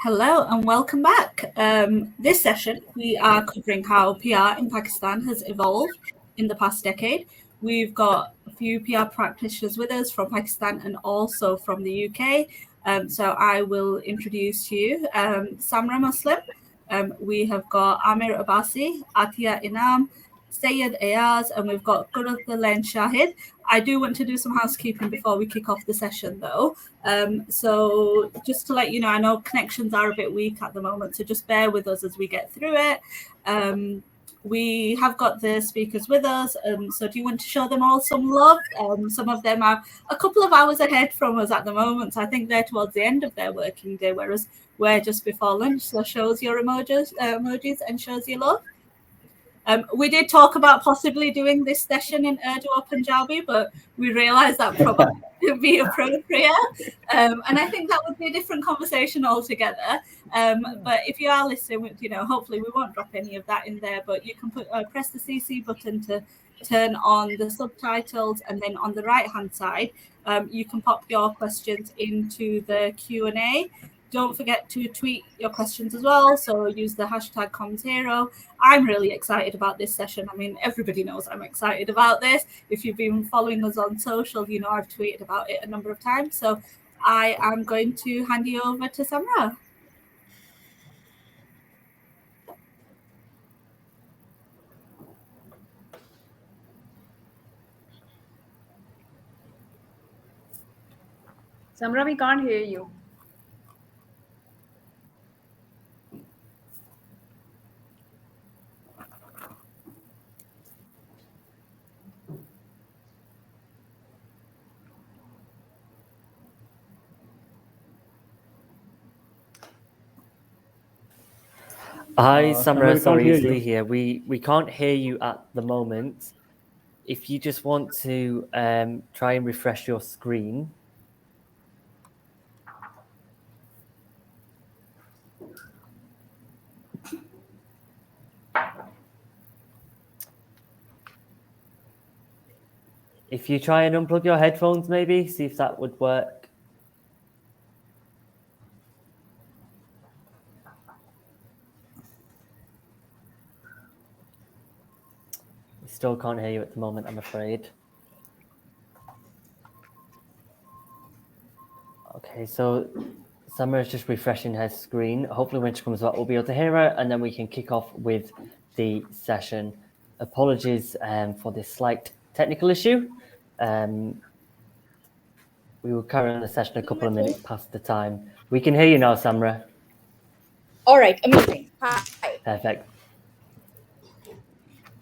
Hello and welcome back. This session, we are covering how PR in Pakistan has evolved in the past decade. We've got a few PR practitioners with us from Pakistan and also from the UK. So I will introduce to you Samra Muslim. We have got Aamir Abbasi, Attiyah Inaam, Syed Ayaz, and we've got Qurat and Shahid. I do want to do some housekeeping before we kick off the session, though. So just to let you know, I know connections are a bit weak at the moment, so just bear with us as we get through it. We have got the speakers with us, so do you want to show them all some love? Some of them are a couple of hours ahead from us at the moment, so I think they're towards the end of their working day, whereas we're just before lunch, so shows your emojis and shows your love. We did talk about possibly doing this session in Urdu or Punjabi, but we realised that probably wouldn't be appropriate. And I think that would be a different conversation altogether. But if you are listening, hopefully we won't drop any of that in there, but you can press the CC button to turn on the subtitles, and then on the right-hand side, you can pop your questions into the Q&A. Don't forget to tweet your questions as well. So use the hashtag commsHERO. I'm really excited about this session. I mean, everybody knows I'm excited about this. If you've been following us on social, you know I've tweeted about it a number of times. So I am going to hand you over to Samra. Samra, we can't hear you. Hi, Samra. Sorry, it's Lee here. We can't hear you at the moment. If you just want to try and refresh your screen. If you try and unplug your headphones, maybe, see if that would work. We still can't hear you at the moment, I'm afraid. Okay, so Samra is just refreshing her screen. Hopefully when she comes back, we'll be able to hear her, and then we can kick off with the session. Apologies for this slight technical issue. We will carry on the session a couple of minutes past the time. We can hear you now, Samra. All right, amazing. Hi. Perfect.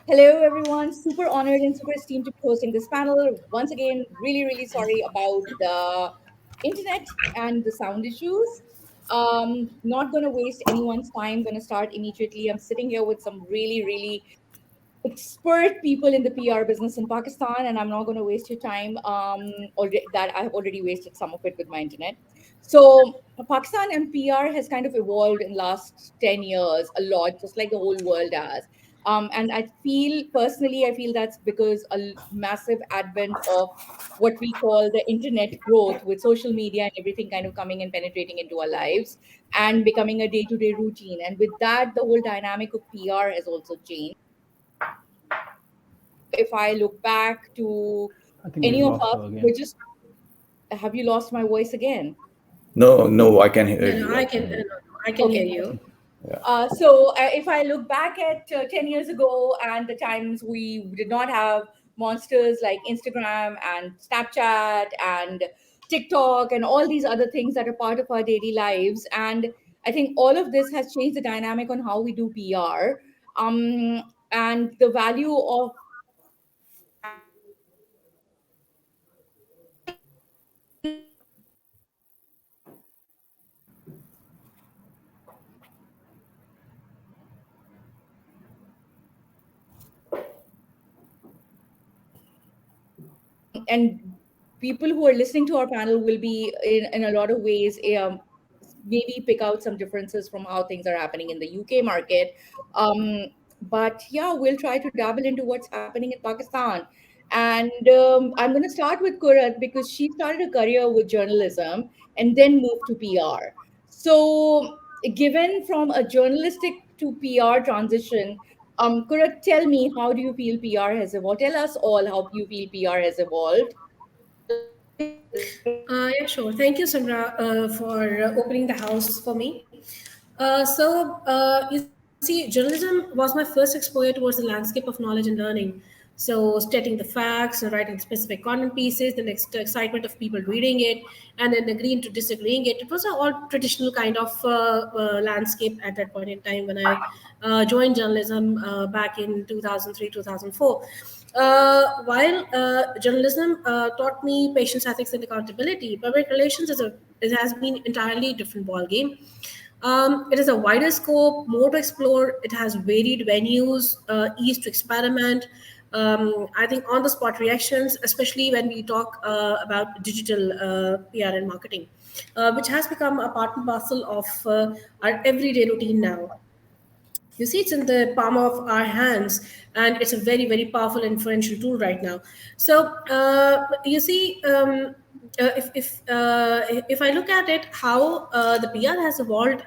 Hello, everyone. Super honored and super esteemed to be hosting this panel. Once again, really, really sorry about the internet and the sound issues. Not going to waste anyone's time. Going to start immediately. I'm sitting here with some really, really expert people in the PR business in Pakistan, and I'm not going to waste your time. That I have already wasted some of it with my internet. So Pakistan and PR has kind of evolved in the last 10 years a lot, just like the whole world has. And I feel that's because a massive advent of what we call the internet growth with social media and everything kind of coming and penetrating into our lives and becoming a day-to-day routine. And with that, the whole dynamic of PR has also changed. If I look back to any of us, we're just. Have you lost my voice again? No, I can hear you. I can hear you. Yeah. So if I look back at 10 years ago and the times we did not have monsters like Instagram and Snapchat and TikTok and all these other things that are part of our daily lives. And I think all of this has changed the dynamic on how we do PR. And the value of and people who are listening to our panel will be in a lot of ways maybe pick out some differences from how things are happening in the UK market. But yeah, we'll try to dabble into what's happening in Pakistan. And I'm going to start with Qurat because she started a career with journalism and then moved to PR. So given from a journalistic to PR transition, Qurat, tell me, how do you feel PR has evolved? Tell us all how you feel PR has evolved. Yeah, sure. Thank you, Samra, for opening the house for me. You see, journalism was my first exposure towards the landscape of knowledge and learning. So, studying the facts, writing specific content pieces, the next excitement of people reading it, and then agreeing to disagreeing it. It was a all traditional kind of landscape at that point in time when I joined journalism back in 2003, 2004. While journalism taught me patience, ethics, and accountability, public relations it has been entirely different ball game. It is a wider scope, more to explore. It has varied venues, ease to experiment. I think on the spot reactions, especially when we talk about digital PR and marketing, which has become a part and parcel of our everyday routine now. You see, it's in the palm of our hands, and it's a very, very powerful and influential tool right now. So you see, if I look at it, how the PR has evolved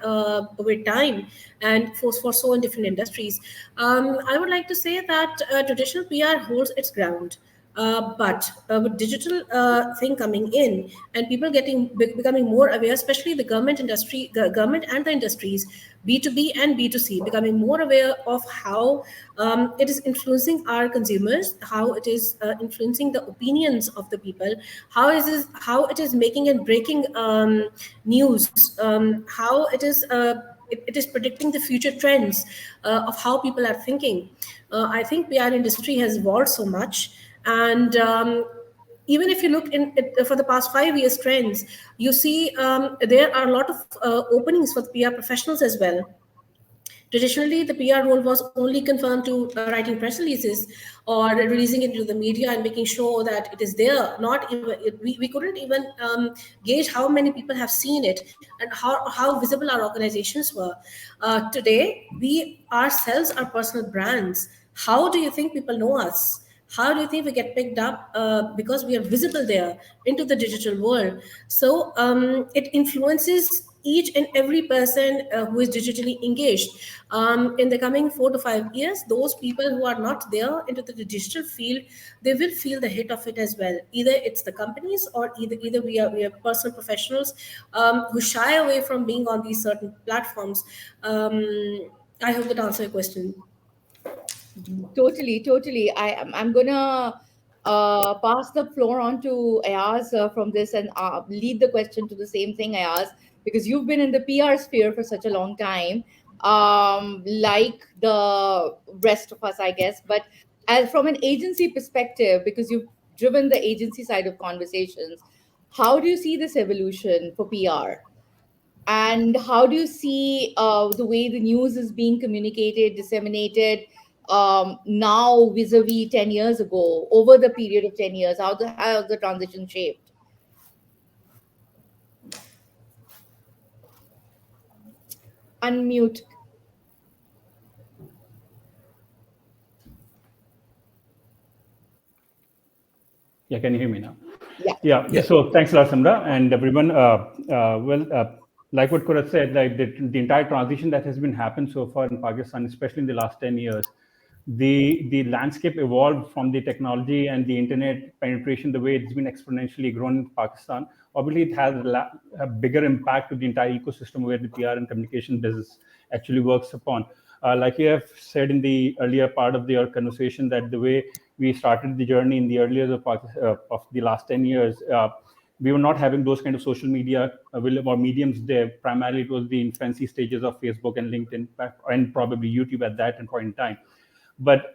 with time and for so in different industries, I would like to say that traditional PR holds its ground. But with digital thing coming in and people becoming more aware, especially the government industry, government and the industries, B2B and B2C, becoming more aware of how it is influencing our consumers, how it is influencing the opinions of the people, how it is making and breaking news, how it is predicting the future trends of how people are thinking. I think PR industry has evolved so much, and even if you look in for the past 5 years trends, you see there are a lot of openings for the PR professionals as well. Traditionally, the PR role was only confirmed to writing press releases or releasing it to the media and making sure that it is there. Not even we couldn't even gauge how many people have seen it and how visible our organizations were. Today, we ourselves are personal brands. How do you think people know us? How do you think we get picked up because we are visible there into the digital world? So it influences each and every person who is digitally engaged. In the coming 4 to 5 years, those people who are not there into the digital field, they will feel the hit of it as well. Either it's the companies or either we are personal professionals who shy away from being on these certain platforms. I hope that answers your question. Totally. I'm gonna pass the floor on to Ayaz from this and lead the question to the same thing, Ayaz, because you've been in the PR sphere for such a long time, like the rest of us, I guess. But as from an agency perspective, because you've driven the agency side of conversations, how do you see this evolution for PR? And how do you see the way the news is being communicated, disseminated now vis-a-vis 10 years ago, over the period of 10 years? How the transition shaped? Unmute. Yeah, can you hear me now? Yeah. Yeah. So thanks a lot, Samra, and everyone. Like what Qurat said, like the entire transition that has been happened so far in Pakistan, especially in the last 10 years, the landscape evolved from the technology and the internet penetration, the way it's been exponentially grown in Pakistan. Obviously, it has a bigger impact to the entire ecosystem where the PR and communication business actually works upon. Like you have said in the earlier part of your conversation, that the way we started the journey in the earlier of the last 10 years, we were not having those kind of social media available or mediums there. Primarily, it was the infancy stages of Facebook and LinkedIn and probably YouTube at that point in time. But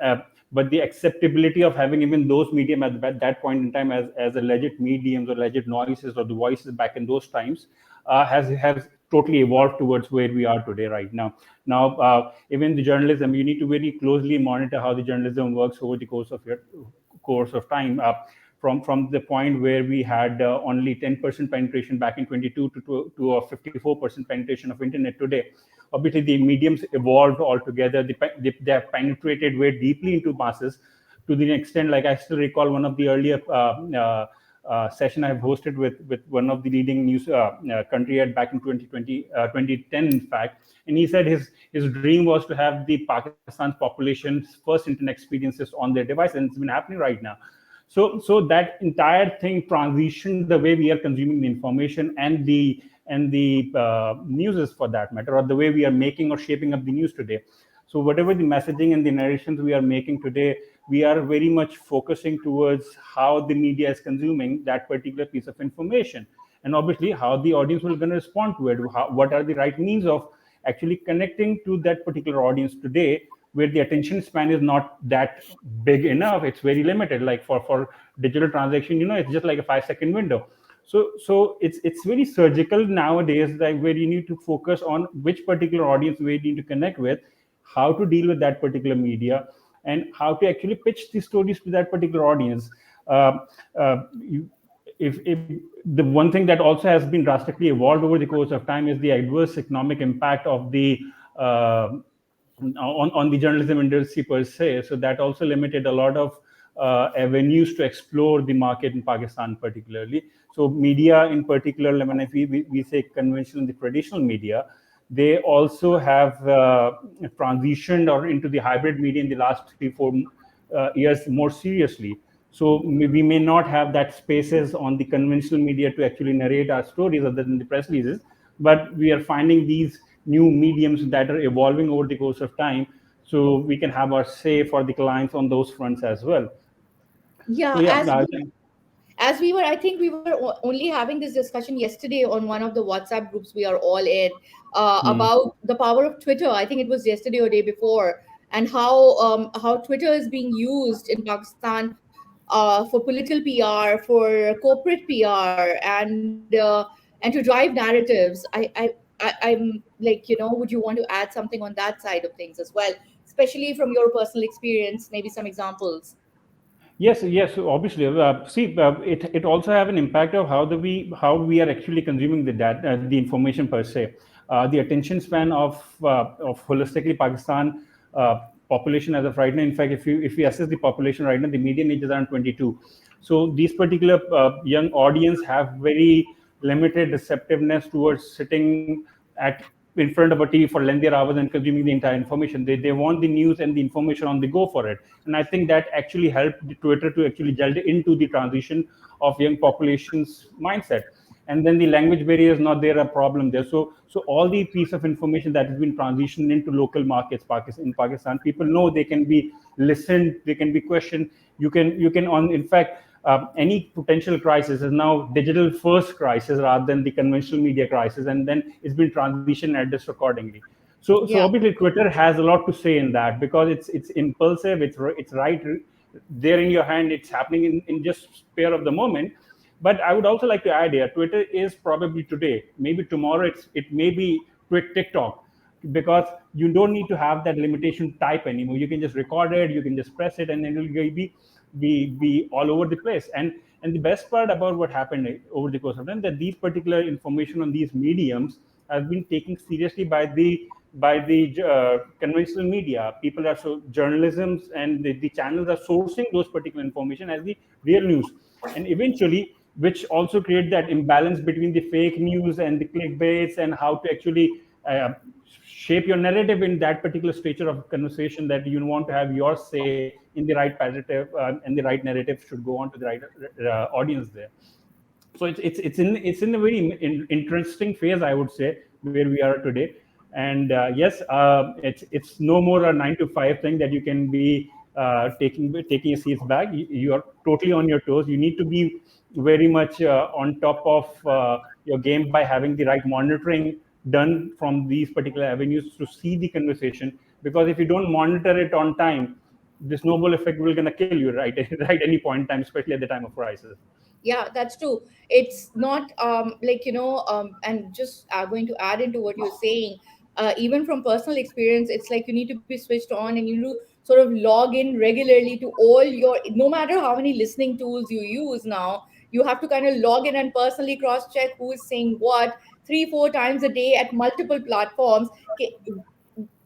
the acceptability of having even those medium at that point in time as alleged mediums or alleged noises or the voices back in those times has totally evolved towards where we are today right now. Now, even the journalism, you need to very closely monitor how the journalism works over the course of time. From the point where we had only 10% penetration back in 22 to a 54% penetration of internet today. Obviously, the mediums evolved altogether. They have penetrated very deeply into masses to the extent, like I still recall one of the earlier session I've hosted with one of the leading news country at back in 2020, 2010, in fact. And he said his dream was to have the Pakistan's population's first internet experiences on their device, and it's been happening right now. So that entire thing transitioned the way we are consuming the information and the news, for that matter, or the way we are making or shaping up the news today. So whatever the messaging and the narrations we are making today, we are very much focusing towards how the media is consuming that particular piece of information, and obviously how the audience will going to respond to it. What are the right means of actually connecting to that particular audience today, where the attention span is not that big enough. It's very limited. Like for digital transaction, it's just like a 5-second window. So it's very surgical nowadays, that where you need to focus on which particular audience we need to connect with, how to deal with that particular media, and how to actually pitch the stories to that particular audience. Uh, if the one thing that also has been drastically evolved over the course of time is the adverse economic impact of the on the journalism industry per se. So that also limited a lot of avenues to explore the market in Pakistan, particularly. So media in particular, when we say conventional, the traditional media, they also have transitioned or into the hybrid media in the last 3-4 years more seriously. So we may not have that spaces on the conventional media to actually narrate our stories other than the press releases, but we are finding these new mediums that are evolving over the course of time, so we can have our say for the clients on those fronts as well. Yeah, So yeah, as we were, I think we were only having this discussion yesterday on one of the WhatsApp groups we are all in, about the power of Twitter. I think it was yesterday or day before, and how Twitter is being used in Pakistan for political PR, for corporate PR, and to drive narratives. I'm like, would you want to add something on that side of things as well, especially from your personal experience? Maybe some examples. yes. So obviously, see, it also have an impact of how we are actually consuming the data, the information per se. The attention span of holistically Pakistan population as of right now. In fact, if you assess the population right now, the median age is around 22. So these particular young audience have very limited receptiveness towards sitting at in front of a TV for lengthier hours and consuming the entire information. They want the news and the information on the go for it. And I think that actually helped Twitter to actually gel into the transition of young population's mindset. And then the language barrier is not there a problem there. So all the piece of information that has been transitioned into local markets, in Pakistan, people know they can be listened, they can be questioned. You can on in fact. Any potential crisis is now digital first crisis rather than the conventional media crisis, and then it's been transitioned and addressed accordingly. So Yeah. obviously Twitter has a lot to say in that, because it's impulsive, it's right there in your hand, it's happening in just spare of the moment. But I would also like to add here, Twitter is probably today, maybe tomorrow it may be TikTok, because you don't need to have that limitation type anymore. You can just record it, you can just press it, and then it will be all over the place. And the best part about what happened over the course of time, that these particular information on these mediums has been taken seriously by the conventional media. People are, so journalisms and the channels are sourcing those particular information as the real news, and eventually, which also create that imbalance between the fake news and the clickbaits, and how to actually shape your narrative in that particular stature of conversation, that you want to have your say in the right narrative, and the right narrative should go on to the right audience there. So it's in a very interesting phase, I would say, where we are today. And yes, it's no more a 9 to 5 thing that you can be taking a seats back. You are totally on your toes. You need to be very much on top of your game by having the right monitoring done from these particular avenues to see the conversation. Because if you don't monitor it on time, the snowball effect will gonna kill you right right any point in time, especially at the time of crisis. Yeah, that's true. It's not like, and just going to add into what you're saying, even from personal experience, it's like you need to be switched on, and you need to sort of log in regularly to all your, no matter how many listening tools you use now, you have to kind of log in and personally cross check who is saying what 3-4 times a day at multiple platforms.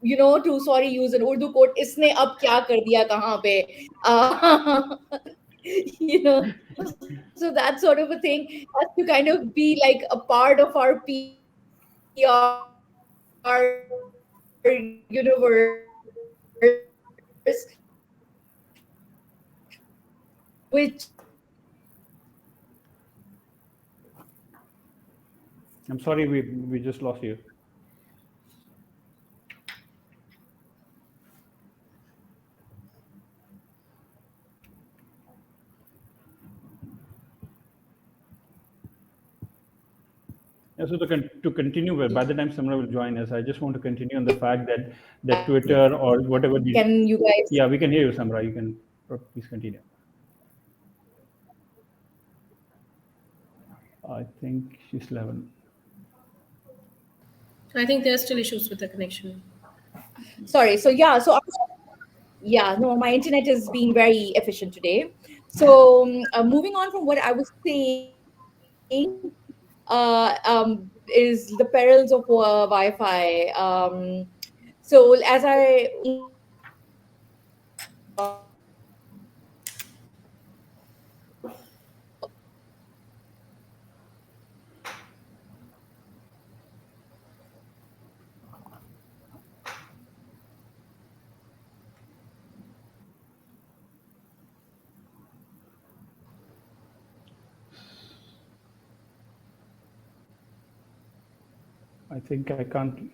To, sorry, use an Urdu quote, इसने अब क्या कर दिया कहाँ पे, you know So that sort of a thing has to kind of be like a part of our PR universe, which I'm sorry, we just lost you. Yeah, so to continue, by the time Samra will join us, I just want to continue on the fact that Twitter or whatever these. can you guys? Yeah, we can hear you, Samra. You can please continue. I think she's 11. I think there are still issues with the connection. Sorry. So yeah. So yeah, no, my internet is being very efficient today. So moving on from what I was saying, is the perils of Wi-Fi. So as I I think I can't.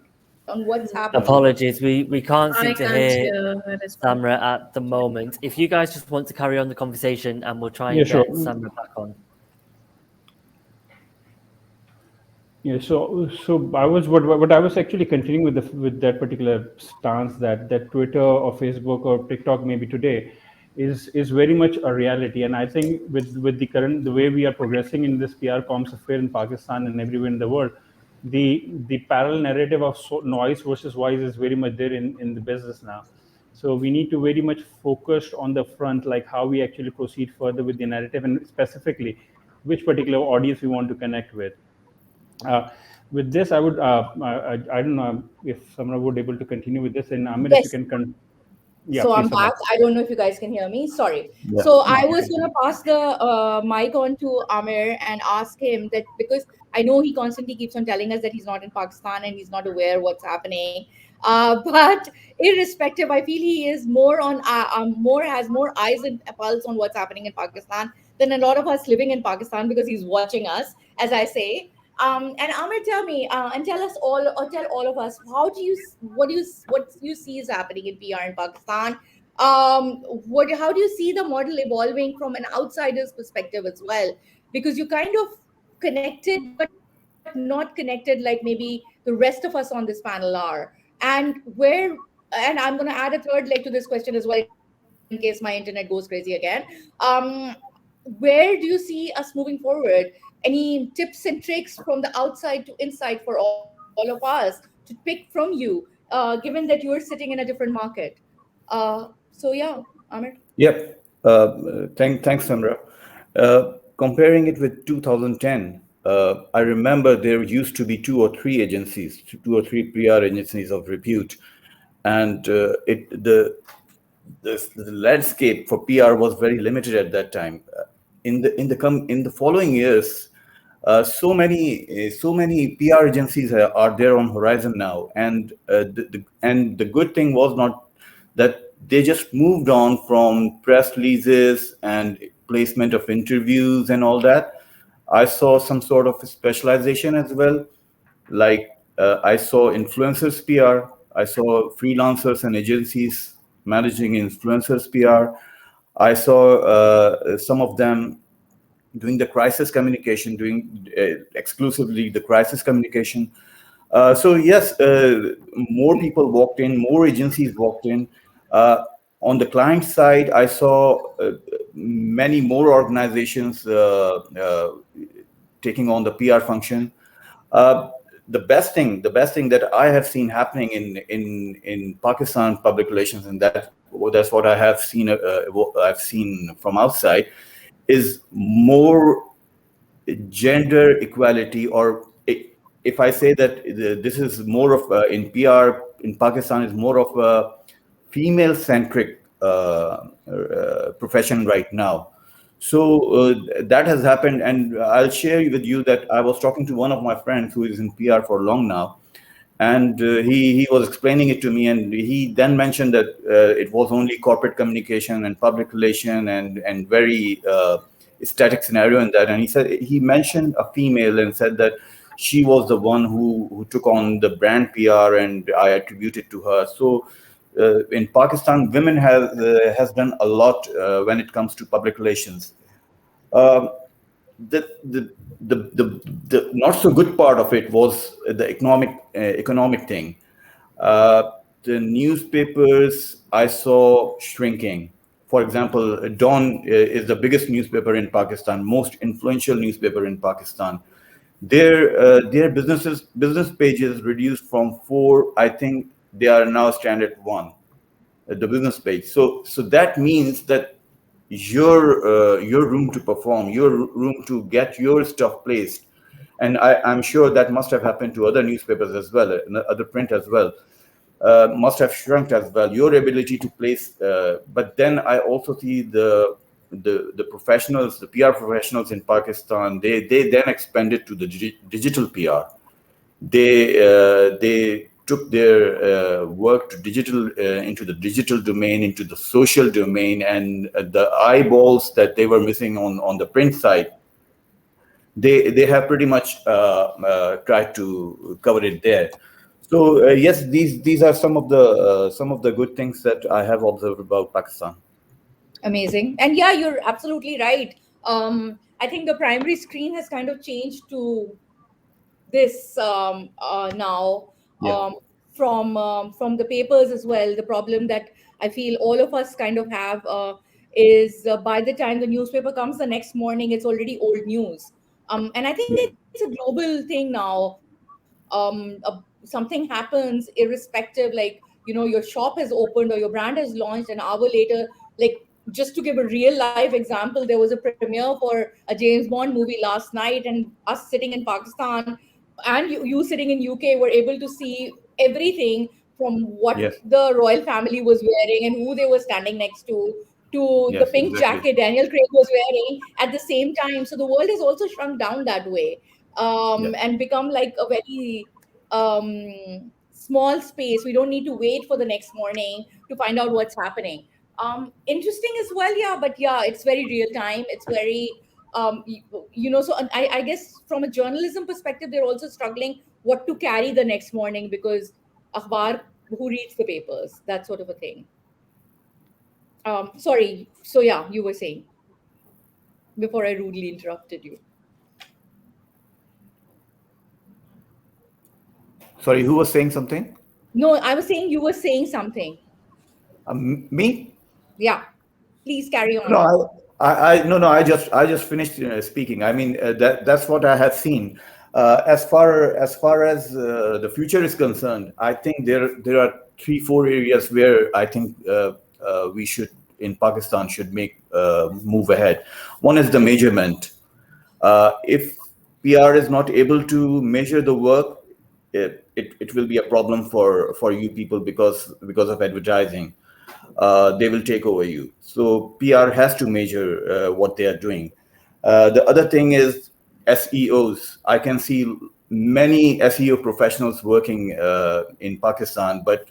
on what's happening. Apologies, we can't seem I to can't hear hear her as well. Samra at the moment. If you guys just want to carry on the conversation, and we'll try and Yeah, get sure. Samra back on. Yeah, so I was what I was actually continuing with that particular stance that Twitter or Facebook or TikTok maybe today is very much a reality, and I think with the way we are progressing in this PR comms affair in Pakistan and everywhere in the world, the parallel narrative of noise versus voice is very much there in the business now. So we need to very much focus on the front, like how we actually proceed further with the narrative, and specifically which particular audience we want to connect with. With this, I would I don't know if Samra would able to continue with this, and Aamir, if you Yes. can. Yeah, So please, I'm back. Samra. I don't know if you guys can hear me. Sorry. Yeah. So I was going to pass the mic on to Aamir and ask him that, because I know he constantly keeps on telling us that he's not in Pakistan and he's not aware what's happening. But irrespective, I feel he is more has more eyes and pulse on what's happening in Pakistan than a lot of us living in Pakistan, because he's watching us, as I say. And Amir, tell me and tell us all, or tell all of us, what you see is happening in PR in Pakistan. How do you see the model evolving from an outsider's perspective as well? Because you're kind of connected, but not connected like maybe the rest of us on this panel are. And and I'm going to add a third leg to this question as well, in case my internet goes crazy again. Where do you see us moving forward? Any tips and tricks from the outside to inside for all of us to pick from you, given that you're sitting in a different market? So yeah, Amir. Yep. Thanks, Samra. Comparing it with 2010, I remember there used to be two or three PR agencies of repute, and the landscape for PR was very limited at that time. In the following years, so many PR agencies are there on horizon now, and the good thing was not that they just moved on from press releases and placement of interviews and all that. I saw some sort of specialization as well. Like I saw influencers PR, I saw freelancers and agencies managing influencers PR. I saw some of them doing the crisis communication, doing exclusively the crisis communication. So yes, more people walked in, more agencies walked in. On the client side, I saw many more organizations taking on the PR function. The best thing that I have seen happening in Pakistan public relations, and that's what I have seen. I've seen from outside, is more gender equality, or if I say that this is more of in PR in Pakistan is more of a female-centric profession right now. So that has happened, and I'll share with you that I was talking to one of my friends who is in PR for long now, and he was explaining it to me, and he then mentioned that it was only corporate communication and public relation and very static scenario in that. And he mentioned a female and said that she was the one who took on the brand PR, and I attribute it to her. So in Pakistan, women has done a lot when it comes to public relations. Um, the, the the not so good part of it was the economic thing. The newspapers I saw shrinking. For example, Dawn is the biggest newspaper in Pakistan, most influential newspaper in Pakistan. Their business pages reduced from 4. I think they are now standard 1, the business page. So that means that your room to perform, your room to get your stuff placed, and I'm sure that must have happened to other newspapers as well, other print as well, must have shrunk as well. Your ability to place, but then I also see the professionals, the PR professionals in Pakistan. They then expanded to the digital PR. They took their work to digital, into the digital domain, into the social domain, and the eyeballs that they were missing on the print side, they have pretty much tried to cover it there. So yes, these are some of the good things that I have observed about Pakistan. Amazing. And yeah, you're absolutely right. I think the primary screen has kind of changed to this now, Yeah. from the papers as well. The problem that I feel all of us kind of have is, by the time the newspaper comes the next morning, it's already old news. And I think Yeah. it's a global thing now. Something happens irrespective, like, your shop has opened or your brand has launched an hour later. Like, just to give a real life example, there was a premiere for a James Bond movie last night, and us sitting in Pakistan and you sitting in UK were able to see everything, from what Yes. the royal family was wearing and who they were standing next to the Yes. pink Exactly. jacket Daniel Craig was wearing at the same time. So the world has also shrunk down that way, Yeah. and become like a very small space. We don't need to wait for the next morning to find out what's happening. Interesting as well, yeah, but yeah, it's very real time. It's very so I guess from a journalism perspective, they're also struggling what to carry the next morning, because akhbar, who reads the papers, that sort of a thing. Sorry, so yeah, you were saying before I rudely interrupted you. Sorry, who was saying something? No, I was saying you were saying something. Me? Yeah, please carry No, on. no. I just finished speaking. I mean, that's what I have seen. As far as the future is concerned, I think there are 3-4 areas where I think we should, in Pakistan, should make move ahead. One is the measurement. If PR is not able to measure the work, it will be a problem for you people, because of advertising. They will take over you. So PR has to measure what they are doing. The other thing is SEOs. I can see many SEO professionals working in Pakistan, but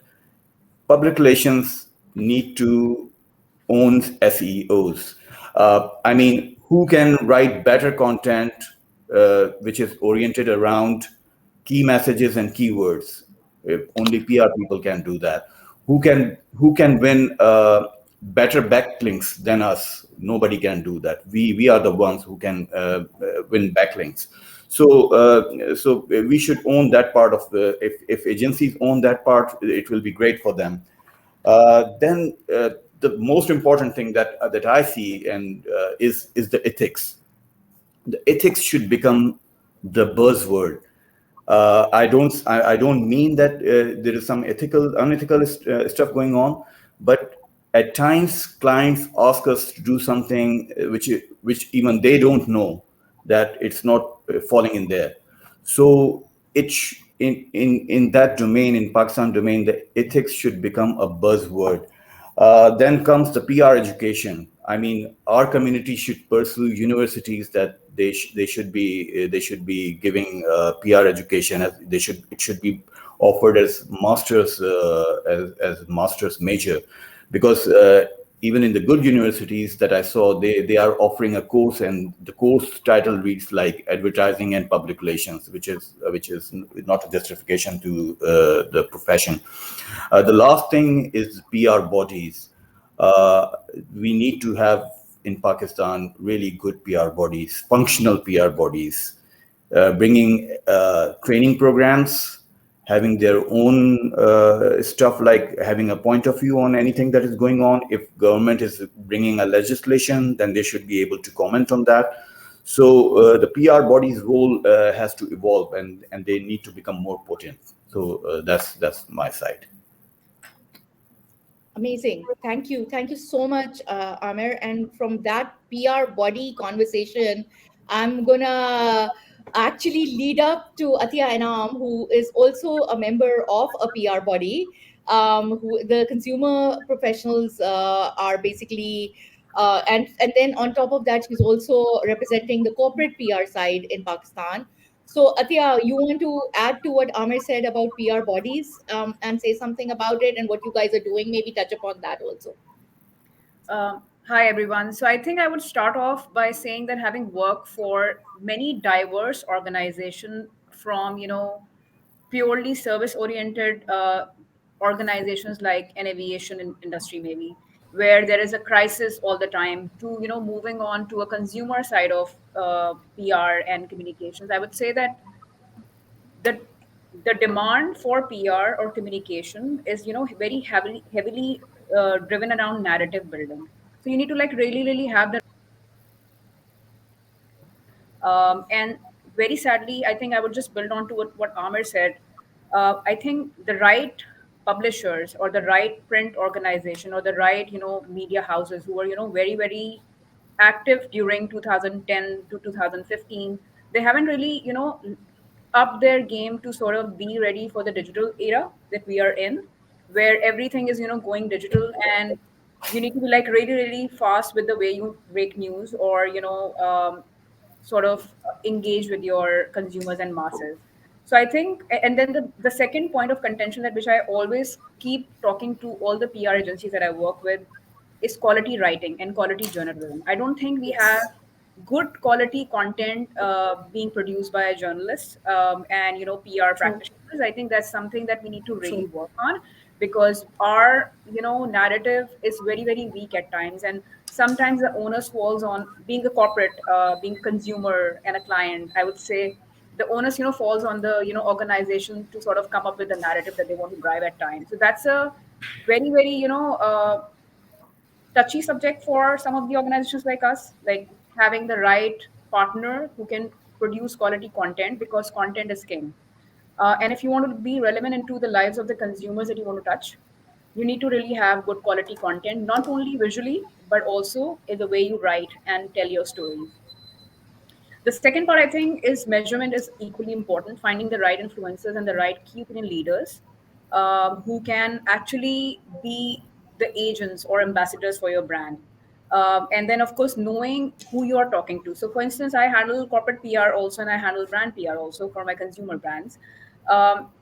public relations need to own SEOs. I mean, who can write better content which is oriented around key messages and keywords? If only PR people can do that. Who can win better backlinks than us? Nobody can do that. We are the ones who can win backlinks. So we should own that part of the. If agencies own that part, it will be great for them. Then the most important thing that I see and is the ethics. The ethics should become the buzzword. I don't mean that there is some unethical stuff going on, but at times clients ask us to do something which even they don't know that it's not falling in there. So in that domain, in Pakistan domain, the ethics should become a buzzword. Then comes the PR education. I mean, our community should pursue universities that they should be giving PR education. As they should it should be offered as masters as masters major, because even in the good universities that I saw, they are offering a course, and the course title reads like advertising and public relations, which is not a justification to the profession. The last thing is PR bodies. uh, we need to have in Pakistan really good PR bodies, functional PR bodies, bringing training programs, having their own stuff, like having a point of view on anything that is going on. If government is bringing a legislation, then they should be able to comment on that. So the PR body's role has to evolve, and they need to become more potent. So that's my side. Amazing. Thank you. Thank you so much, Aamir. And from that PR body conversation, I'm gonna actually lead up to Attiyah Inaam, who is also a member of a PR body. Who the consumer professionals are basically, and then on top of that, she's also representing the corporate PR side in Pakistan. So, Athiya, you want to add to what Amir said about PR bodies and say something about it and what you guys are doing? Maybe touch upon that also. Hi everyone. So I think I would start off by saying that having worked for many diverse organizations, from purely service oriented organizations like an aviation industry, maybe, where there is a crisis all the time, to moving on to a consumer side of PR and communications, I would say that the the demand for PR or communication is very heavily driven around narrative building. So you need to like really have the and very sadly, I think I would just build on to what Amir said. I think the right publishers or the right print organization or the right media houses who are very active during 2010 to 2015, they haven't really up their game to sort of be ready for the digital era that we are in, where everything is going digital, and you need to be like really fast with the way you break news, or sort of engage with your consumers and masses. So I think, and then the second point of contention, that which I always keep talking to all the PR agencies that I work with, is quality writing and quality journalism. I don't think we have Yes. good quality content being produced by a journalist, and PR True. practitioners. I think that's something that we need to really True. work on, because our narrative is very weak at times, and sometimes the onus falls on being a corporate, being consumer and a client. I would say the onus falls on the organization to sort of come up with the narrative that they want to drive at times. So that's a very touchy subject for some of the organizations like us, like having the right partner who can produce quality content, because content is king. And if you want to be relevant into the lives of the consumers that you want to touch, you need to really have good quality content, not only visually, but also in the way you write and tell your stories. The second part, I think, is measurement is equally important. Finding the right influencers and the right key opinion leaders who can actually be the agents or ambassadors for your brand. And then, of course, knowing who you are talking to. So, for instance, I handle corporate PR also, and I handle brand PR also for my consumer brands.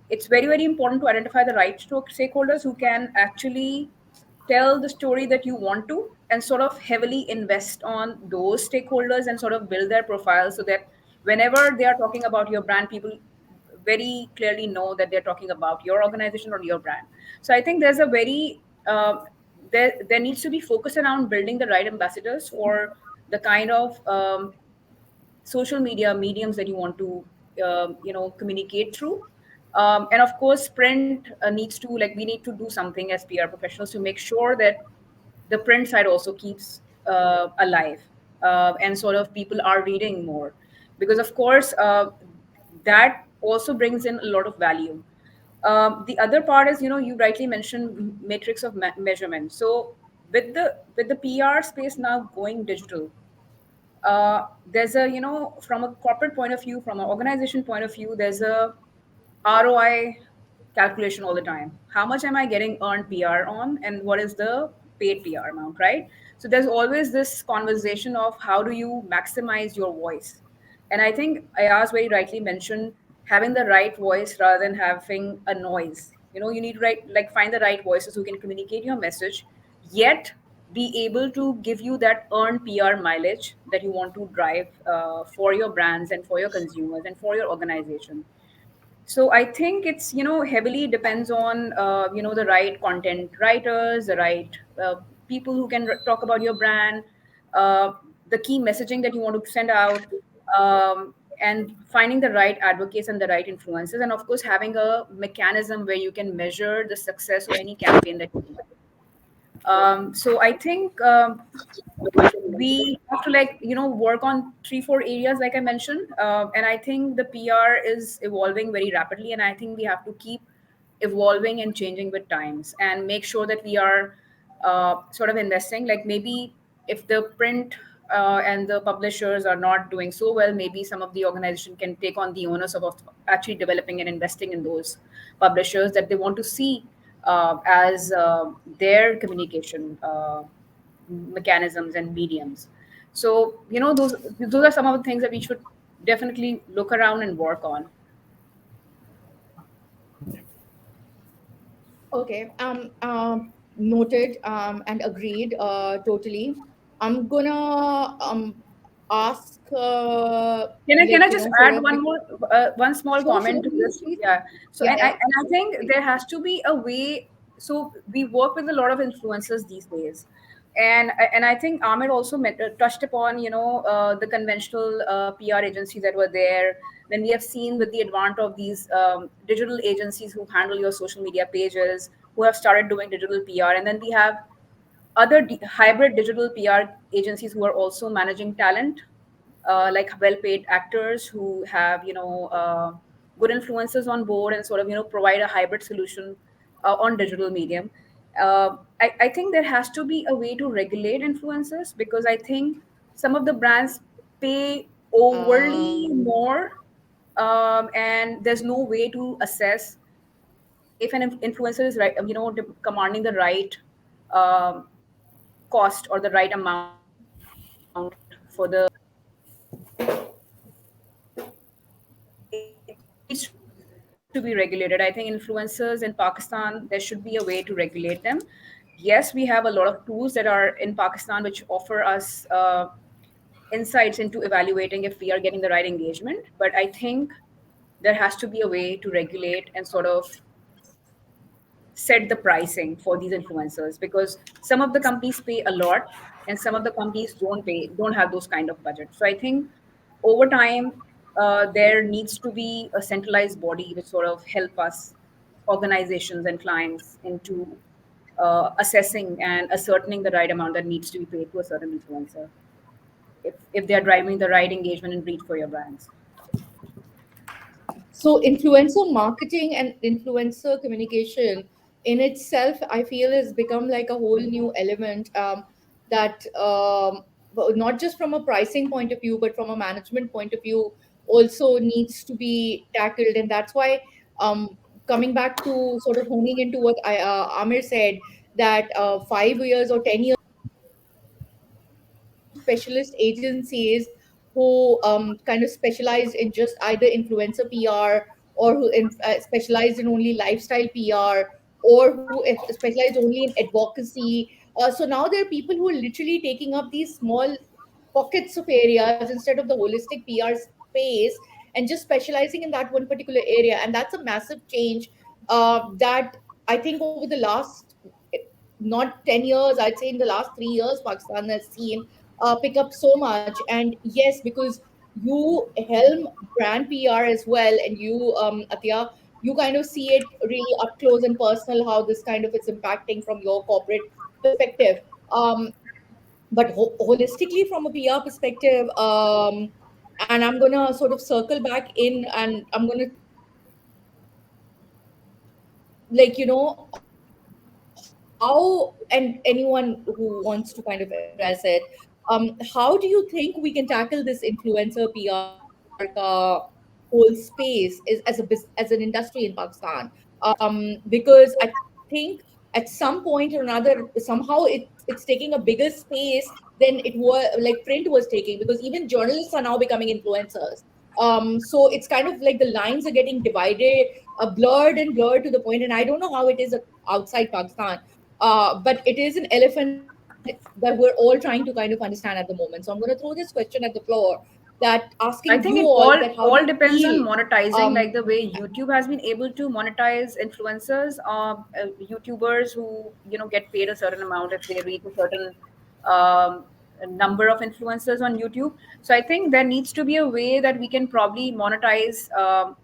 It's very important to identify the right stakeholders who can actually tell the story that you want to, and sort of heavily invest on those stakeholders and sort of build their profile, so that whenever they are talking about your brand, people very clearly know that they're talking about your organization or your brand. So I think there's a very there needs to be focus around building the right ambassadors for the kind of social media mediums that you want to communicate through. And of course print needs to, like, we need to do something as PR professionals to make sure that the print side also keeps alive, and sort of people are reading more, because of course that also brings in a lot of value. The other part is, you rightly mentioned matrix of measurement. So with the PR space now going digital, there's a, from a corporate point of view, from an organization point of view, there's a ROI calculation all the time. How much am I getting earned PR on, and what is the paid PR amount, right? So there's always this conversation of how do you maximize your voice. And I think Ayaz very rightly mentioned having the right voice rather than having a noise. You need to find the right voices who can communicate your message, yet be able to give you that earned PR mileage that you want to drive for your brands and for your consumers and for your organization. So I think it's heavily depends on the right content writers, the right people who can talk about your brand, uh, the key messaging that you want to send out, and finding the right advocates and the right influencers, and of course having a mechanism where you can measure the success of any campaign that you do. So I think we have to work on 3-4 areas like I mentioned, and I think the PR is evolving very rapidly, and I think we have to keep evolving and changing with times and make sure that we are sort of investing, like maybe if the print and the publishers are not doing so well, maybe some of the organization can take on the onus of actually developing and investing in those publishers that they want to see as their communication mechanisms and mediums. So those are some of the things that we should definitely look around and work on. Okay. Noted. And agreed. Totally. I'm gonna ask Can I just sort add of one more one small sure, sure, comment to please, this? please. Yeah. So Yeah, yeah. and I think there has to be a way. So we work with a lot of influencers these days, and I think Aamir also touched upon the conventional PR agencies that were there. Then we have seen with the advent of these digital agencies who handle your social media pages, who have started doing digital PR, and then we have other hybrid digital PR agencies who are also managing talent, like well-paid actors who have good influencers on board and sort of provide a hybrid solution on digital medium. I think there has to be a way to regulate influencers, because I think some of the brands pay overly more, and there's no way to assess if an influencer is right, commanding the right um, cost or the right amount for the it needs to be regulated. I think influencers in Pakistan, there should be a way to regulate them. Yes, we have a lot of tools that are in Pakistan which offer us insights into evaluating if we are getting the right engagement. But I think there has to be a way to regulate and sort of set the pricing for these influencers, because some of the companies pay a lot and some of the companies don't have those kind of budgets. So I think over time there needs to be a centralized body which sort of help us, organizations and clients, into assessing and ascertaining the right amount that needs to be paid to a certain influencer if they are driving the right engagement and reach for your brands. So influencer marketing and influencer communication in itself, I feel, has become like a whole new element, that but not just from a pricing point of view, but from a management point of view, also needs to be tackled. And that's why, coming back to sort of honing into what Amir said, that 5 years or 10 years specialist agencies who kind of specialize in just either influencer PR, or who specialize in only lifestyle PR, or who specialize only in advocacy. So now there are people who are literally taking up these small pockets of areas instead of the holistic PR space, and just specializing in that one particular area. And that's a massive change that I think over the last, not 10 years, I'd say in the last 3 years, Pakistan has seen pick up so much. And yes, because you helm brand PR as well, and you, Attiyah, you kind of see it really up close and personal how this kind of is impacting from your corporate perspective. But holistically, from a PR perspective, and I'm gonna sort of circle back in, and I'm gonna, how, and anyone who wants to kind of address it, how do you think we can tackle this influencer PR whole space is as an industry in Pakistan? Because I think at some point or another, somehow it it's taking a bigger space than it was like print was taking, because even journalists are now becoming influencers. So it's kind of like the lines are getting divided, blurred to the point, and I don't know how it is outside Pakistan, but it is an elephant that we're all trying to kind of understand at the moment. So I'm going to throw this question at the floor, that asking I you think it all that how do you all depends on feel? monetizing, like the way YouTube has been able to monetize influencers, YouTubers who get paid a certain amount if they reach a certain um, number of influencers on YouTube. So I think there needs to be a way that we can probably monetize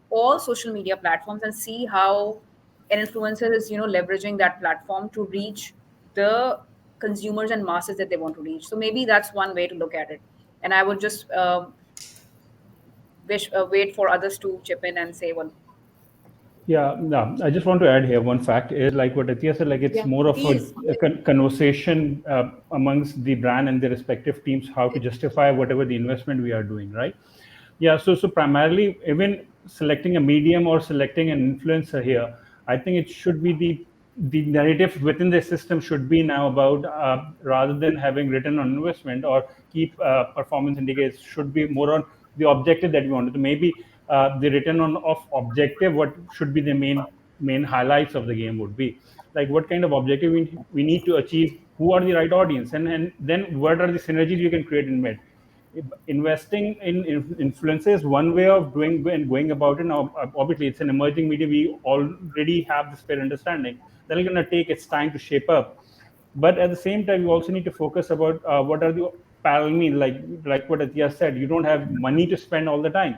all social media platforms and see how an influencer is leveraging that platform to reach the consumers and masses that they want to reach. So maybe that's one way to look at it. And I would just wait for others to chip in and say one. Yeah, no, I just want to add here one fact is like what Attiyah said, like it's Yeah, more of please. a conversation amongst the brand and the respective teams how to justify whatever the investment we are doing, right? Yeah, so primarily even selecting a medium or selecting an influencer here, I think it should be the narrative within the system should be now about rather than having return on investment or keep performance indicators, should be more on the objective that we wanted to maybe the return on of objective, what should be the main highlights of the game would be like what kind of objective we need to achieve, who are the right audience, and then what are the synergies you can create in mid. Investing in influences one way of doing and going about it. Now obviously it's an emerging medium, we already have this fair understanding that it's going to take its time to shape up, but at the same time you also need to focus about what are the parallel means, like what Attiyah said, you don't have money to spend all the time,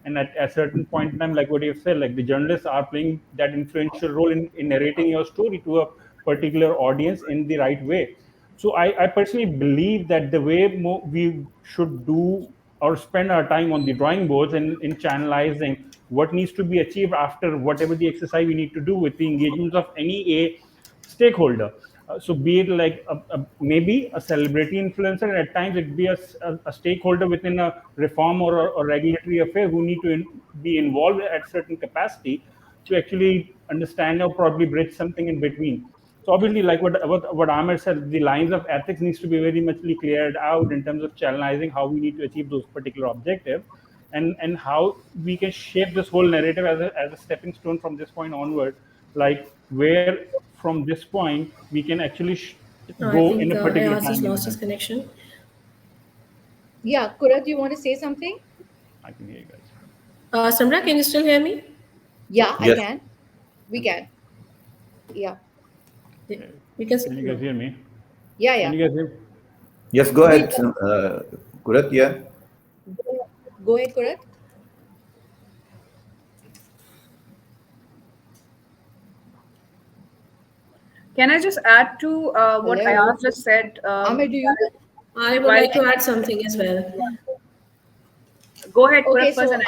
and at a certain point in time, like what you've said, like the journalists are playing that influential role in narrating your story to a particular audience in the right way. So I personally believe that the way we should do or spend our time on the drawing boards and in channelizing what needs to be achieved after whatever the exercise we need to do with the engagements of any a stakeholder. So be it like maybe a celebrity influencer, and at times it be a stakeholder within a reform or regulatory affair who need to be involved at certain capacity to actually understand or probably bridge something in between. So obviously, like what Aamir said, the lines of ethics needs to be very much cleared out in terms of channelizing how we need to achieve those particular objectives, and how we can shape this whole narrative as a stepping stone from this point onward, like where from this point we can actually No, I go in think a particular Ayaz has time lost his element. connection. Yeah, Qurat, do you want to say something? I can hear you guys. Samra, can you still hear me? Yeah, I Yes. can. We can. Yeah. Yeah, we can Can still you guys know. hear me? Yeah, Can yeah. you guys hear? Yes, go We ahead, Kurat. Yeah. go ahead, Qurat. Can I just add to what Hello. Ayaz just said? Amir, do you? I would While like to add something as well. Go ahead, Okay, Kurat first, so and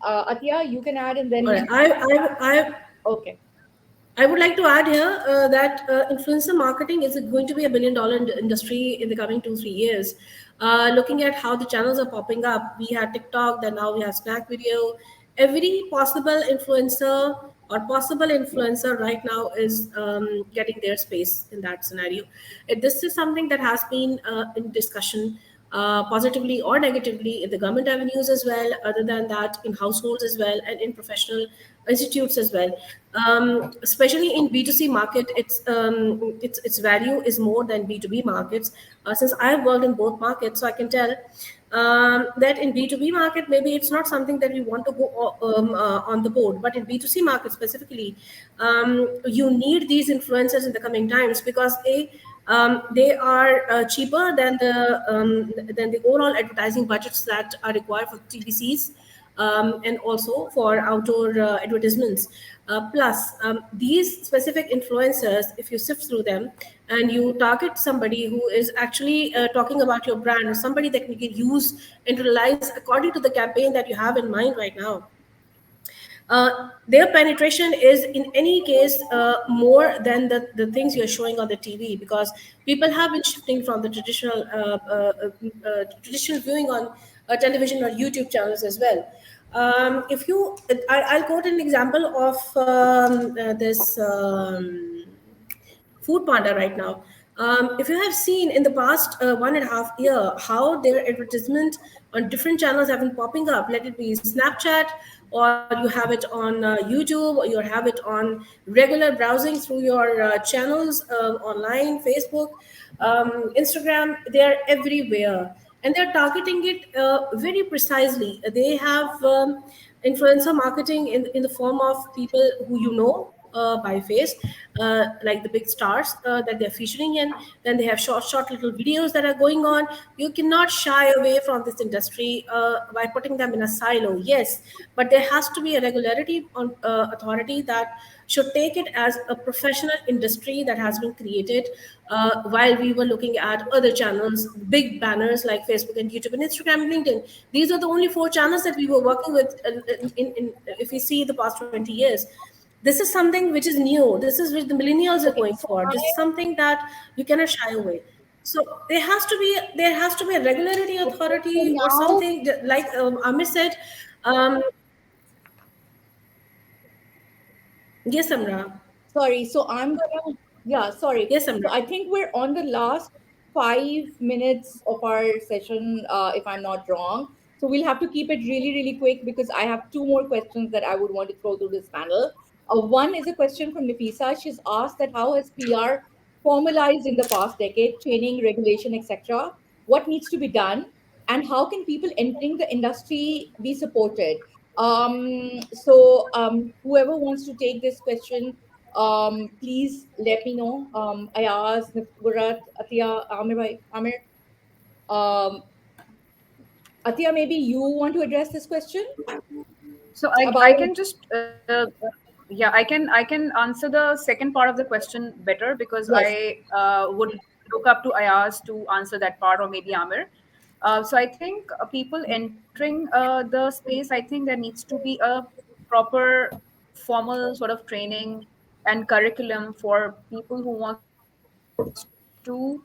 Attiyah, you can add, and All then right. okay. I would like to add here that influencer marketing is going to be a $1 billion industry in the coming 2-3 years. Looking at how the channels are popping up, we had TikTok, then now we have Snack Video. Every possible influencer or possible influencer right now is getting their space in that scenario. This is something that has been in discussion positively or negatively in the government avenues as well, other than that in households as well and in professional institutes as well. Especially in B2C market, its value is more than B2B markets. Since I've worked in both markets, so I can tell that in B2B market, maybe it's not something that we want to go on the board, but in B2C market specifically, you need these influencers in the coming times because they are cheaper than the overall advertising budgets that are required for TVCs, and also for outdoor advertisements. Plus, these specific influencers, if you sift through them and you target somebody who is actually talking about your brand or somebody that you can use and realize according to the campaign that you have in mind right now, their penetration is in any case more than the things you're showing on the TV, because people have been shifting from the traditional viewing on television or YouTube channels as well. If you, I'll quote an example of this Food Panda right now. If you have seen in the past 1.5 year how their advertisement on different channels have been popping up, let it be Snapchat, or you have it on YouTube, or you have it on regular browsing through your channels online, Facebook, Instagram, they are everywhere. And they're targeting it very precisely. They have influencer marketing in the form of people who you know by face, like the big stars that they're featuring in. Then they have short little videos that are going on. You cannot shy away from this industry by putting them in a silo. Yes, but there has to be a regularity on authority that should take it as a professional industry that has been created while we were looking at other channels, big banners like Facebook and YouTube and Instagram and LinkedIn. These are the only four channels that we were working with if we see the past 20 years. This is something which is new. This is which the millennials are Okay, going so for. This is I something that you cannot shy away. So there has to be a regularity okay, so authority or now, something like Aamir said. Um, yes, Samra. sorry, so I'm gonna, yeah, sorry. Yes, So Samra. I think we're on the last 5 minutes of our session, if I'm not wrong. So we'll have to keep it really, really quick because I have two more questions that I would want to throw to this panel. One is a question from Nafisa. She's asked that how has PR formalized in the past decade, training, regulation, etc. What needs to be done, and how can people entering the industry be supported? Whoever wants to take this question, please let me know. Ayaz, Qurat, Attiyah, Aamir, Aamir. Um, Attiyah, maybe you want to address this question So I about. can just yeah, I can answer the second part of the question better because Yes. I would look up to Ayaz to answer that part, or maybe Amir. So I think people entering the space, I think there needs to be a proper formal sort of training and curriculum for people who wants to.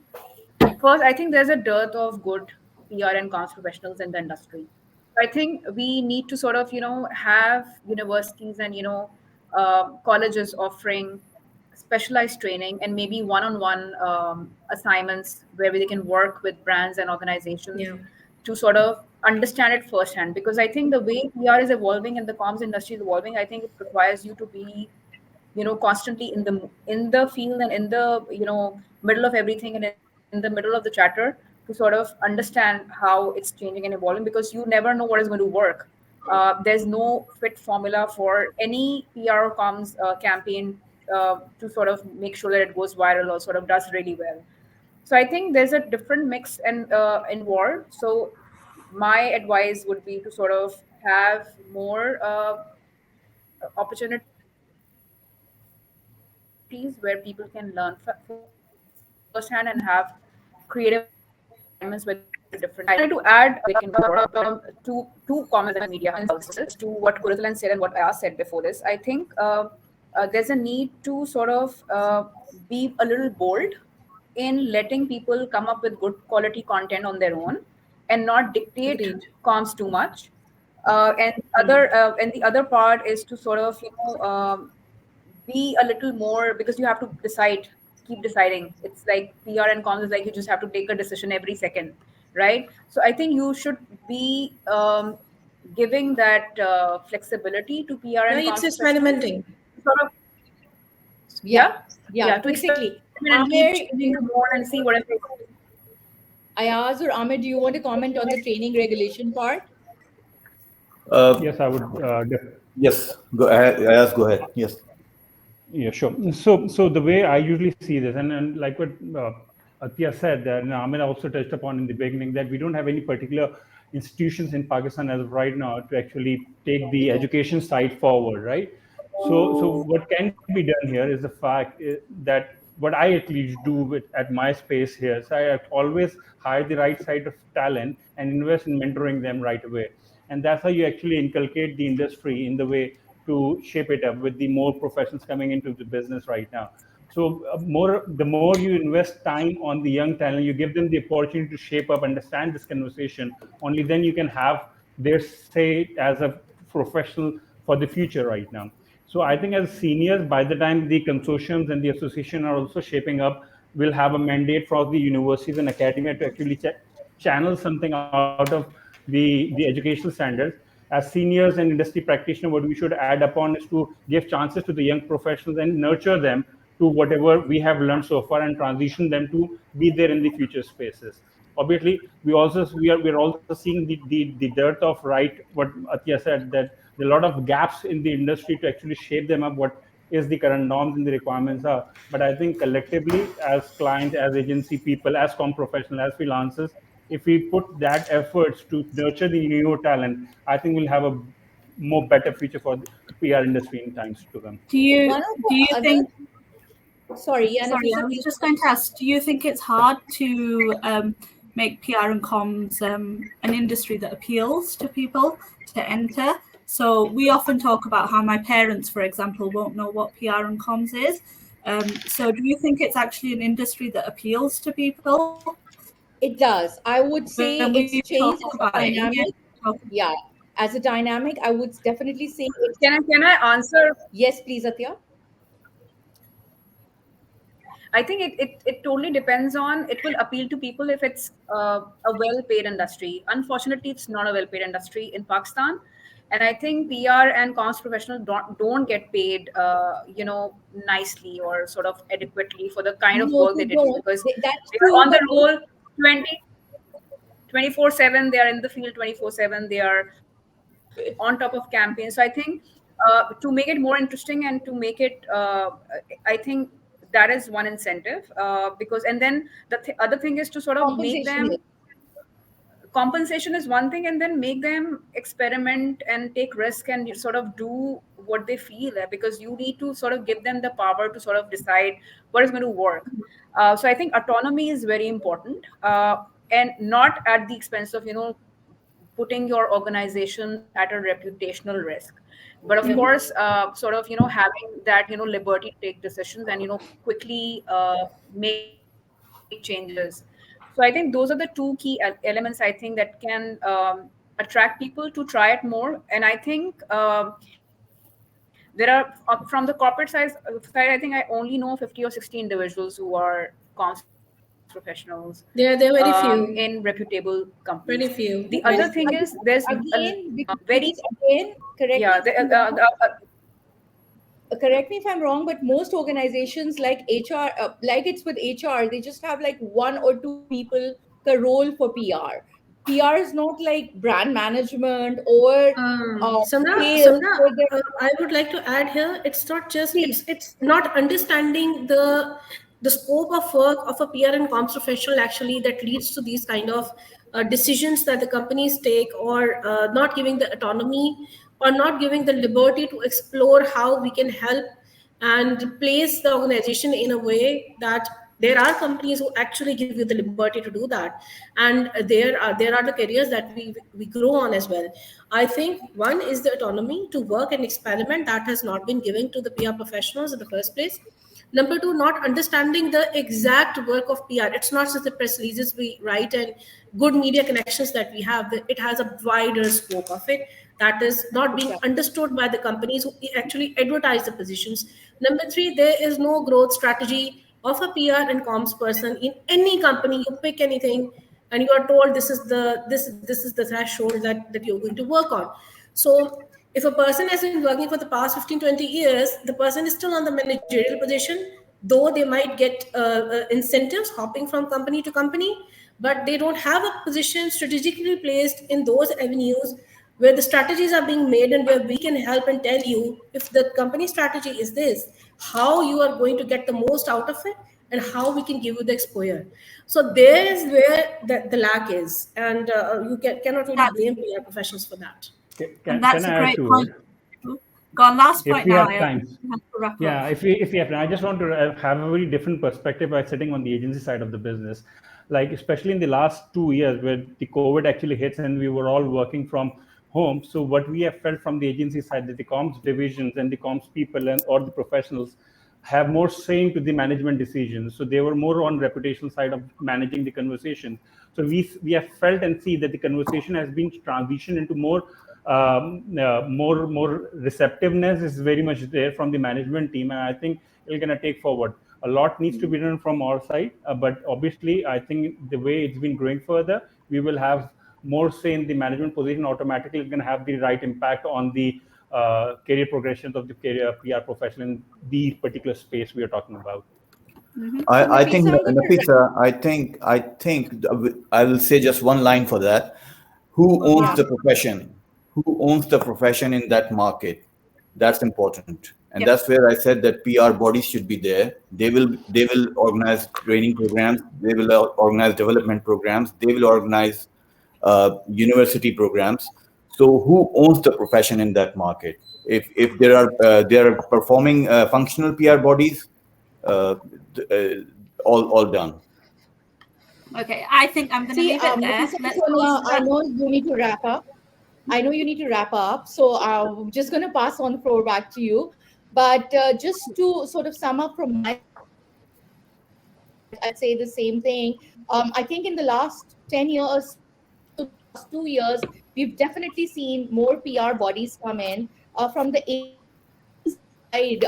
First, I think there's a dearth of good PR and comms professionals in the industry. So I think we need to sort of, have universities and, colleges offering specialized training and maybe one-on-one assignments where they can work with brands and organizations Yeah. to sort of understand it firsthand. Because I think the way PR is evolving and the comms industry is evolving, I think it requires you to be constantly in the field and in the middle of everything and in the middle of the chatter to sort of understand how it's changing and evolving, because you never know what is going to work. There's no fit formula for any PR or comms campaign to sort of make sure that it goes viral or sort of does really well. So I think there's a different mix and involved. So my advice would be to sort of have more opportunities where people can learn firsthand and have creative assignments where they can work with different agencies. I wanted to add two comments and media houses to what Kurital said and what Ayaz said before this. I think there's a need to sort of be a little bold in letting people come up with good quality content on their own and not dictate Agreed. comms too much. And the other part is to sort of be a little more, because you have to decide, keep deciding. It's like PR and comms is like you just have to take a decision every second, right? So I think you should be giving that flexibility to PR Yeah, and it's comms professionals experimenting. to sort of, Yeah, yeah, yeah. to experiment Basically, and keep Amir, changing the more and see what is. Ayaz or Amir, do you want to comment on the training regulation part? Uh, Yes, I would. yes, go ahead. Yes, go ahead. Yes. Yeah, sure. So the way I usually see this, and like what Attiyah said, that and Aamir also touched upon in the beginning, that we don't have any particular institutions in Pakistan as of right now to actually take We the don't. education side forward, right? So what can be done here is the fact that what I at least do at my space here, so I always hire the right side of talent and invest in mentoring them right away, and that's how you actually inculcate the industry in the way to shape it up with the more professionals coming into the business right now. So the more you invest time on the young talent, you give them the opportunity to shape up, understand this conversation. Only then you can have their say as a professional for the future right now. So I think as seniors, by the time the consortiums and the association are also shaping up, will have a mandate for the universities and academia to actually channel something out of the educational standards. As seniors and industry practitioners, what we should add upon is to give chances to the young professionals and nurture them to whatever we have learned so far and transition them to be there in the future spaces. Obviously, we are also seeing the dearth of right, what Attiyah said, that there are a lot of gaps in the industry to actually shape them up what is the current norms and the requirements are. But I think collectively, as clients, as agency people, as com professionals, as freelancers, if we put that efforts to nurture the new talent, I think we'll have a more better future for the PR industry in times to come. Do you One of do you the other, think? sorry, yeah, Sorry, Nafisa, I was please. just going to ask. Do you think it's hard to make PR and comms an industry that appeals to people to enter? So we often talk about how my parents, for example, won't know what PR and comms is. So do you think it's actually an industry that appeals to people? It does. I would When say we it's talk changed as about a it, India, dynamic. Yeah, as a dynamic, I would definitely say it's. Can I answer? Yes, please, Atya. I think it totally depends on, it will appeal to people if it's a well-paid industry. Unfortunately, it's not a well-paid industry in Pakistan. And I think PR and comms professionals don't get paid, nicely or sort of adequately for the kind of No, work they they did, don't. because That's they are true, on but the roll 24/7. They are in the field 24/7. They are on top of campaigns. So I think to make it more interesting and to make it, I think that is one incentive, because, and then the other thing is to sort of make compensation. them, compensation is one thing, and then make them experiment and take risk and sort of do what they feel, because you need to sort of give them the power to sort of decide what is going to work. So I think autonomy is very important, and not at the expense of putting your organizations at a reputational risk, but of Yeah. course, sort of having that liberty to take decisions and quickly make changes. So I think those are the two key elements, I think, that can attract people to try it more. And I think there are, from the corporate side, I think I only know 50 or 60 individuals who are comms professionals in They're very reputable few. companies. The other Very thing is few. there's Very a few. Again, very, because again, correct yeah, me if I'm wrong. Correct me if I'm wrong, but most organizations like HR, like it's with HR, they just have like one or two people per role for PR. PR is not like brand management or sales. Samra, Or the, I would like to add here. It's not just please, it's not understanding the scope of work of a PR and comms professional actually that leads to these kind of decisions that the companies take, or not giving the autonomy or not giving the liberty to explore how we can help and place the organization in a way that there are companies who actually give you the liberty to do that, and there are the careers that we grow on as well. I think one is the autonomy to work and experiment that has not been given to the PR professionals in the first place. Number two, not understanding the exact work of PR. It's not just the press releases we write and good media connections that we have. It has a wider scope of it that is not being exactly. understood by the companies who actually advertise the positions. Number three, there is no growth strategy of a PR and comms person in any company. You pick anything, and you are told this is the threshold that you're going to work on. So if a person has been working for the past 15, 20 years, the person is still on the managerial position, though they might get incentives hopping from company to company, but they don't have a position strategically placed in those avenues where the strategies are being made and where we can help and tell you, if the company strategy is this, how you are going to get the most out of it and how we can give you the exposure. So there is where the lack is, and cannot really That's blame PR professionals for that. and Can that's I a add great to it? point. Go on, last If point we now. have I time. have to wrap Yeah, up. if we have, I just want to have a very different perspective by sitting on the agency side of the business, like especially in the last 2 years where the COVID actually hits and we were all working from home. So what we have felt from the agency side, that the comms divisions and the comms people and or the professionals have more say into the management decisions. So they were more on reputational side of managing the conversation. So we have felt and see that the conversation has been transitioned into more receptiveness is very much there from the management team, and I think it's going to take forward. A lot needs to be done from our side, but obviously, I think the way it's been growing further, we will have more say in the management position. Automatically, it's going to have the right impact on the career progressions of the career PR professional in the particular space we are talking about. I think, Nafisa, I'm going to Nafisa, I think I will say just one line for that. Who owns the profession? Who owns the profession in that market? That's important, and that's where I said that PR bodies should be there. They will organize training programs. They will organize development programs. They will organize university programs. So who owns the profession in that market? If there are performing functional PR bodies, uh, all done. Okay, I think I'm going to see, leave it there. Nafisa, Let's Sonia, go I know you need to wrap up. I know you need to wrap up, so I'm just going to pass on the floor back to you. But just to sort of sum up from my I'd say the same thing. I think in the last 10 years, to the last 2 years, we've definitely seen more PR bodies come in from the side.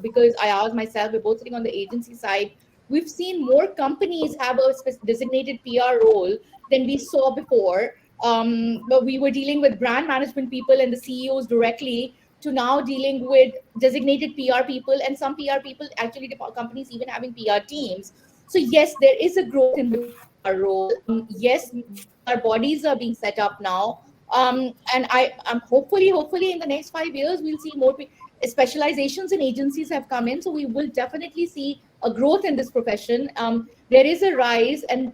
Because I asked myself, we're both sitting on the agency side. We've seen more companies have a designated PR role than we saw before. But we were dealing with brand management people and the CEOs directly to now dealing with designated PR people and some PR people, actually, the companies even having PR teams. So yes, there is a growth in the PR role. Yes, our bodies are being set up now. And I'm hopefully in the next 5 years, we'll see more specializations in agencies have come in. So we will definitely see a growth in this profession. There is a rise, and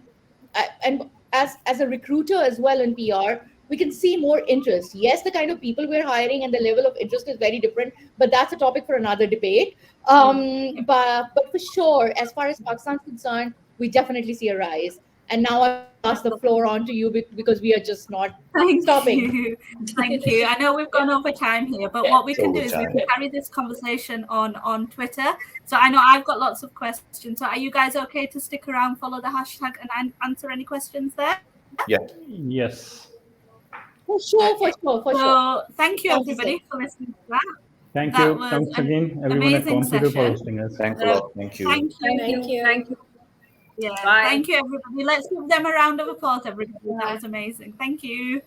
as a recruiter as well in PR, we can see more interest. Yes, the kind of people we're hiring and the level of interest is very different, but that's a topic for another debate. But for sure, as far as Pakistan is concerned, we definitely see a rise. And now I pass the floor on to you because we are just not stopping. Thank you. I know we've gone over time here, but what we it's can do is we can carry this conversation on Twitter. So I know I've got lots of questions. So are you guys okay to stick around, follow the hashtag, and answer any questions there? Yeah. Yes. For sure. So thank you, Thank you, everybody, sir. for listening to that. Thank That you. was Thanks an again, everyone at amazing commsHERO, for session. hosting us. Thanks a lot. Thank you. Thank you. Thank you. Thank you. Yeah, Bye. thank you, everybody. Let's give them a round of applause, everybody. That was amazing. Thank you.